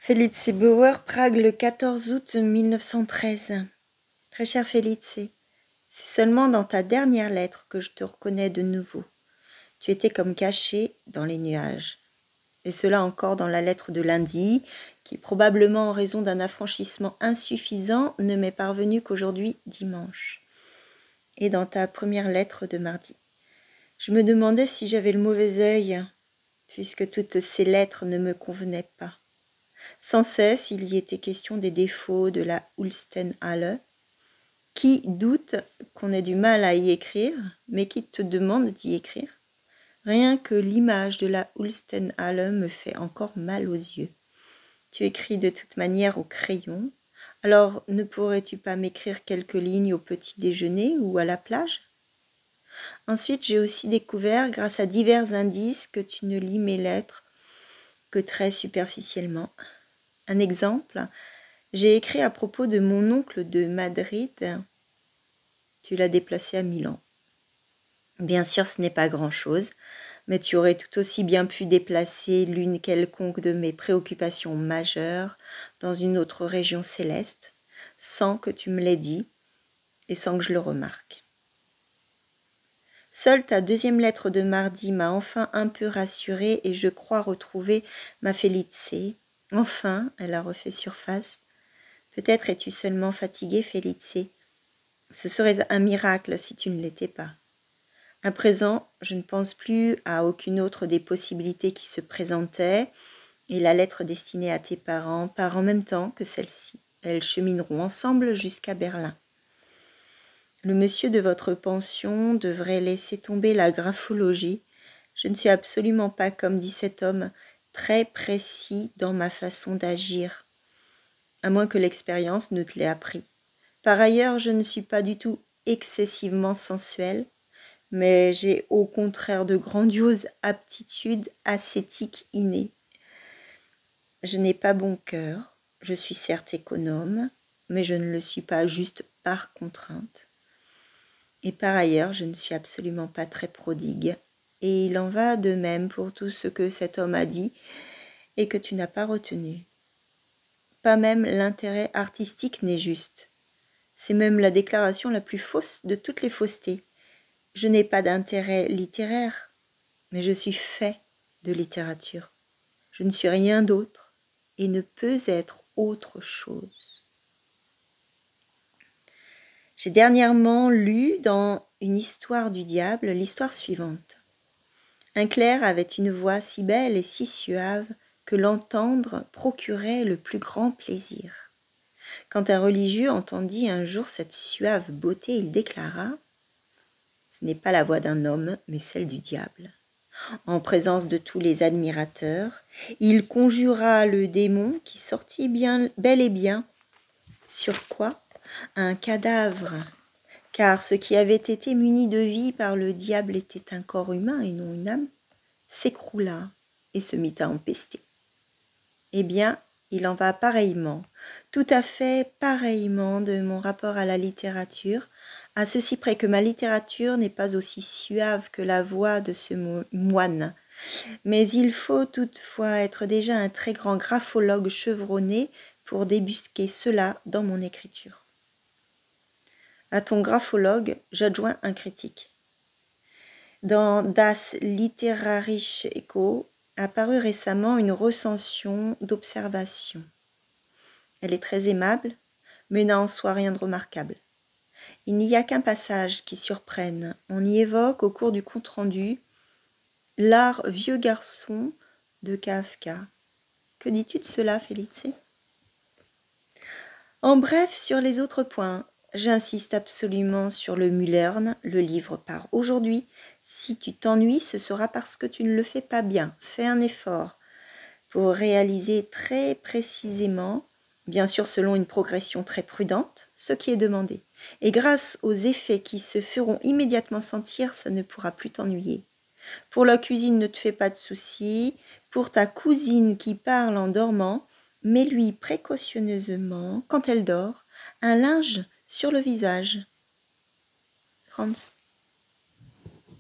Felice Bauer, Prague, le 14 août 1913. Très cher Felice, c'est seulement dans ta dernière lettre que je te reconnais de nouveau. Tu étais comme caché dans les nuages. Et cela encore dans la lettre de lundi, qui probablement en raison d'un affranchissement insuffisant ne m'est parvenu qu'aujourd'hui dimanche. Et dans ta première lettre de mardi. Je me demandais si j'avais le mauvais œil, puisque toutes ces lettres ne me convenaient pas. Sans cesse, il y était question des défauts de la Ulstenhalle. Qui doute qu'on ait du mal à y écrire, mais qui te demande d'y écrire? Rien que l'image de la Ulstenhalle me fait encore mal aux yeux. Tu écris de toute manière au crayon, alors ne pourrais-tu pas m'écrire quelques lignes au petit déjeuner ou à la plage? Ensuite, j'ai aussi découvert, grâce à divers indices, que tu ne lis mes lettres que très superficiellement. Un exemple, j'ai écrit à propos de mon oncle de Madrid. Tu l'as déplacé à Milan. Bien sûr, ce n'est pas grand-chose, mais tu aurais tout aussi bien pu déplacer l'une quelconque de mes préoccupations majeures dans une autre région céleste, sans que tu me l'aies dit et sans que je le remarque. Seule ta deuxième lettre de mardi m'a enfin un peu rassurée et je crois retrouver ma Felice. Enfin, elle a refait surface. Peut-être es-tu seulement fatiguée, Felice. Ce serait un miracle si tu ne l'étais pas. À présent, je ne pense plus à aucune autre des possibilités qui se présentaient, et la lettre destinée à tes parents part en même temps que celle-ci. Elles chemineront ensemble jusqu'à Berlin. Le monsieur de votre pension devrait laisser tomber la graphologie. Je ne suis absolument pas, comme dit cet homme, très précis dans ma façon d'agir, à moins que l'expérience ne te l'ait appris. Par ailleurs, je ne suis pas du tout excessivement sensuelle, mais j'ai au contraire de grandioses aptitudes ascétiques innées. Je n'ai pas bon cœur, je suis certes économe, mais je ne le suis pas juste par contrainte. Et par ailleurs, je ne suis absolument pas très prodigue, et il en va de même pour tout ce que cet homme a dit et que tu n'as pas retenu. Pas même l'intérêt artistique n'est juste. C'est même la déclaration la plus fausse de toutes les faussetés. Je n'ai pas d'intérêt littéraire, mais je suis fait de littérature. Je ne suis rien d'autre et ne peux être autre chose. J'ai dernièrement lu dans Une histoire du diable l'histoire suivante. Un clerc avait une voix si belle et si suave que l'entendre procurait le plus grand plaisir. Quand un religieux entendit un jour cette suave beauté, il déclara « Ce n'est pas la voix d'un homme, mais celle du diable. » En présence de tous les admirateurs, il conjura le démon qui sortit bel et bien. Sur quoi? Un cadavre, car ce qui avait été muni de vie par le diable était un corps humain et non une âme, s'écroula et se mit à empester. Eh bien, il en va pareillement, tout à fait pareillement de mon rapport à la littérature, à ceci près que ma littérature n'est pas aussi suave que la voix de ce moine. Mais il faut toutefois être déjà un très grand graphologue chevronné pour débusquer cela dans mon écriture. À ton graphologue, j'adjoins un critique. Dans Das literarische Echo a paru récemment une recension d'observation. Elle est très aimable, mais n'a en soi rien de remarquable. Il n'y a qu'un passage qui surprenne. On y évoque au cours du compte-rendu l'art vieux garçon de Kafka. Que dis-tu de cela, Felice? En bref, sur les autres points, j'insiste absolument sur le Mullern, le livre part aujourd'hui. Si tu t'ennuies, ce sera parce que tu ne le fais pas bien. Fais un effort pour réaliser très précisément, bien sûr selon une progression très prudente, ce qui est demandé. Et grâce aux effets qui se feront immédiatement sentir, ça ne pourra plus t'ennuyer. Pour la cuisine, ne te fais pas de soucis. Pour ta cousine qui parle en dormant, mets-lui précautionneusement, quand elle dort, un linge sur le visage. Franz.